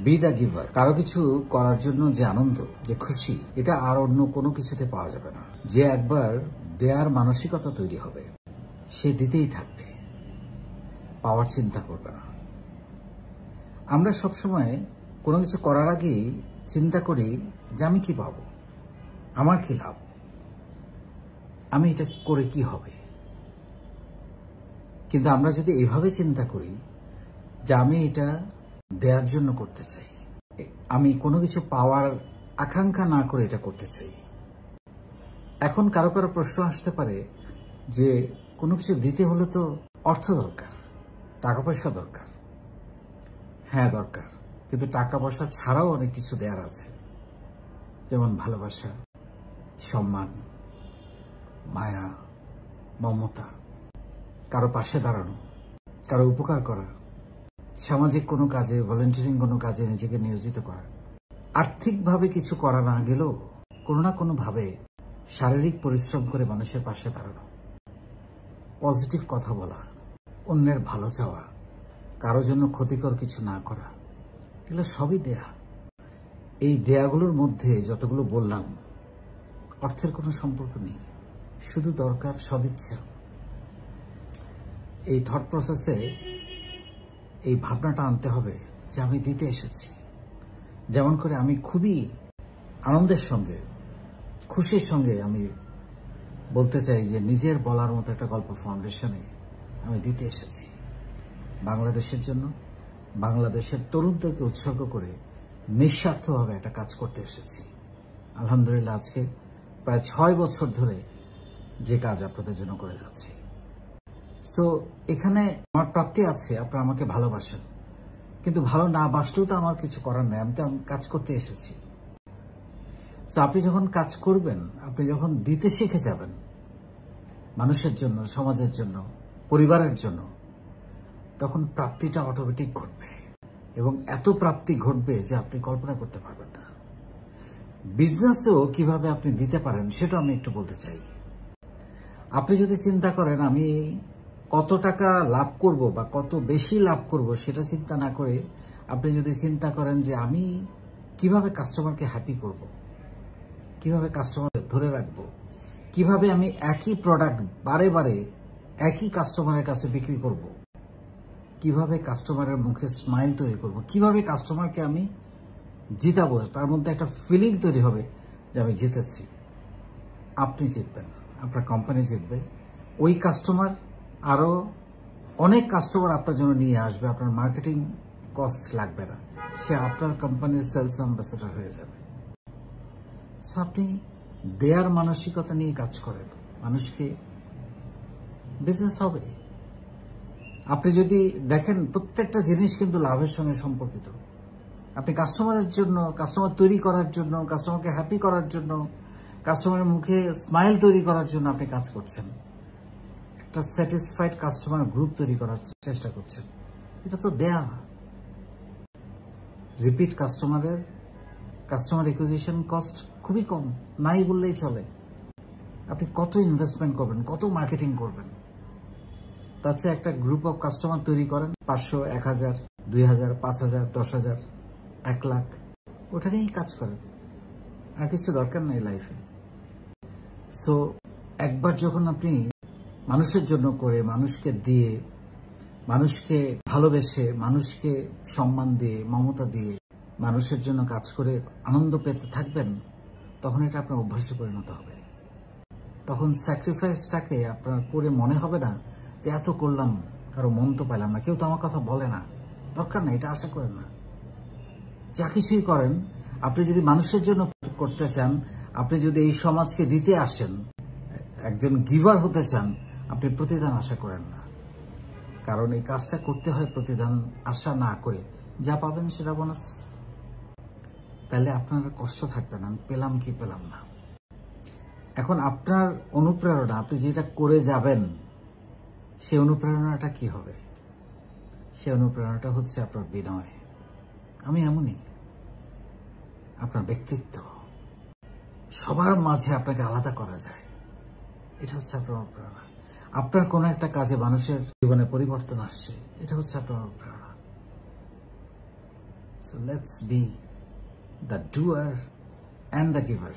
B the giver. কারো কিছু করার জন্য যে আনন্দ, যে খুশি, এটা আর অন্য কোনো কিছুতে পাওয়া যাবে না। যে একবার দেয়ার মানসিকতা তৈরি হবে, সে দিতেই থাকবে, পাওয়ার চিন্তা করবে না। আমরা সবসময় কোনো কিছু করার আগেই চিন্তা করি যে আমি কি পাবো, আমার কি লাভ, আমি এটা করে কি হবে। কিন্তু আমরা যদি এভাবে চিন্তা করি যে আমি এটা দেওয়ার জন্য করতে চাই, আমি কোনো কিছু পাওয়ার আকাঙ্ক্ষা না করে এটা করতে চাই। এখন কারো কারো প্রশ্ন আসতে পারে যে কোনো কিছু দিতে হলে তো অর্থ দরকার, টাকা পয়সা দরকার। হ্যাঁ দরকার, কিন্তু টাকা পয়সা ছাড়াও অনেক কিছু দেওয়ার আছে, যেমন ভালোবাসা, সম্মান, মায়া, মমতা, কারো পাশে দাঁড়ানো, কারো উপকার করা, সামাজিক কোনো কাজে, ভলেন্টিয়ারিং কোনো কাজে নিজেকে নিয়োজিত করা। আর্থিকভাবে কিছু করা না গেলেও কোনো না কোনোভাবে শারীরিক পরিশ্রম করে মানুষের পাশে দাঁড়ানো, পজিটিভ কথা বলা, অন্যের ভালো চাওয়া, কারো জন্য ক্ষতিকর কিছু না করা, এগুলো সবই দেয়া। এই দেয়াগুলোর মধ্যে যতগুলো বললাম, অর্থের কোনো সম্পর্ক নেই, শুধু দরকার সদিচ্ছা। এই থট প্রসেসে এই ভাবনাটা আনতে হবে যে আমি দিতে এসেছি। যেমন করে আমি খুবই আনন্দের সঙ্গে, খুশির সঙ্গে আমি বলতে চাই যে নিজের বলার মতো একটা গল্প ফাউন্ডেশনে আমি দিতে এসেছি বাংলাদেশের জন্য। বাংলাদেশের তরুণদেরকে উৎসর্গ করে নিঃস্বার্থভাবে একটা কাজ করতে এসেছি। আলহামদুলিল্লাহ আজকে প্রায় 6 বছর ধরে যে কাজ আপনাদের জন্য করে যাচ্ছি। সো এখানে আমার প্রাপ্তি আছে, আপনারা আমাকে ভালোবাসেন, কিন্তু ভালো না বাসলেও তো আমার কিছু করার নেই, আমি তো কাজ করতে এসেছি। সো আপনি যখন কাজ করবেন, আপনি যখন দিতে শিখে যাবেন মানুষের জন্য, সমাজের জন্য, পরিবারের জন্য, তখন প্রাপ্তিটা অটোমেটিক ঘটবে এবং এত প্রাপ্তি ঘটবে যে আপনি কল্পনা করতে পারবেন না। বিজনেসেও কিভাবে আপনি দিতে পারেন সেটা আমি একটু বলতে চাই। আপনি যদি চিন্তা করেন আমি কত টাকা লাভ করব বা কত বেশি লাভ করব সেটা চিন্তা না করে আপনি যদি চিন্তা করেন যে আমি কিভাবে কাস্টমারকে হ্যাপি করব, কিভাবে কাস্টমার ধরে রাখব, কিভাবে আমি একই প্রোডাক্ট বারে বারে একই কাস্টমারের কাছে বিক্রি করব, কিভাবে কাস্টমারের মুখে স্মাইল তৈরি করব, কিভাবে কাস্টমারকে আমি জিতাবো, তার মধ্যে একটা ফিলিং তৈরি হবে যে আমি জিতেছি। আপনি জিতবেন, আপনার কোম্পানি জিতবে, ওই কাস্টমার আরো অনেক কাস্টমার আপনার জন্য নিয়ে আসবে, আপনার মার্কেটিং কস্ট লাগবে না, সে আপনার কোম্পানির সেলস অ্যাম্বাসেডর হয়ে যাবে। সো আপনি দেয়ার মানসিকতা নিয়ে কাজ করেন, মানুষকে বিজনেস হবে। আপনি যদি দেখেন প্রত্যেকটা জিনিস কিন্তু লাভের সঙ্গে সম্পর্কিত। আপনি কাস্টমারের জন্য, কাস্টমার তৈরি করার জন্য, কাস্টমারকে হ্যাপি করার জন্য, কাস্টমারের মুখে স্মাইল তৈরি করার জন্য আপনি কাজ করছেন, একটা স্যাটিসফাইড কাস্টমার গ্রুপ তৈরি করার চেষ্টা করছেন। এটা তো দেয়া। রিপিট কাস্টমার একুইজিশন কস্ট খুবই কম, নাই বললেই চলে। আপনি কত ইনভেস্টমেন্ট করবেন, কত মার্কেটিং করবেন, তার চেয়ে একটা গ্রুপ অফ কাস্টমার তৈরি করেন, 500, 1000, 2000, 5000, 10,000, 1 লাখ, ওটা নিয়েই কাজ করেন, আর কিছু দরকার নাই লাইফে। সো একবার যখন আপনি মানুষের জন্য করে, মানুষকে দিয়ে, মানুষকে ভালোবেসে, মানুষকে সম্মান দিয়ে, মমতা দিয়ে, মানুষের জন্য কাজ করে আনন্দ পেতে থাকবেন, তখন এটা আপনার অভ্যাসে পরিণত হবে। তখন স্যাক্রিফাইসটাকে আপনার করে মনে হবে না যে এত করলাম, কারো মন তো পেলাম না, কেউ তো আমার কথা বলে না, দরকার না, এটা আশা করেন না। যা কিছুই করেন, আপনি যদি মানুষের জন্য করতে চান, আপনি যদি এই সমাজকে দিতে আসেন, একজন গিভার হতে চান, আপনি প্রতিদান আশা করেন না। কারণ এই কাজটা করতে হয় প্রতিদান আশা না করে, যা পাবেন সেটা বোনাস। তাহলে আপনার কষ্ট থাকবে না, পেলাম কি পেলাম না। এখন আপনার অনুপ্রেরণা, আপনি যেটা করে যাবেন, সেই অনুপ্রেরণাটা কি হবে? সেই অনুপ্রেরণাটা হচ্ছে আপনার বিনয়, আমি এমনই, আপনার ব্যক্তিত্ব, সবার মাঝে আপনাকে আলাদা করা যায়, এটা হচ্ছে আপনার অনুপ্রেরণা। আপনার কোনো একটা কাজে মানুষের জীবনে পরিবর্তন আসছে, এটা হচ্ছে আপনার অনুপ্রেরণা। So let's be the doer and the giver.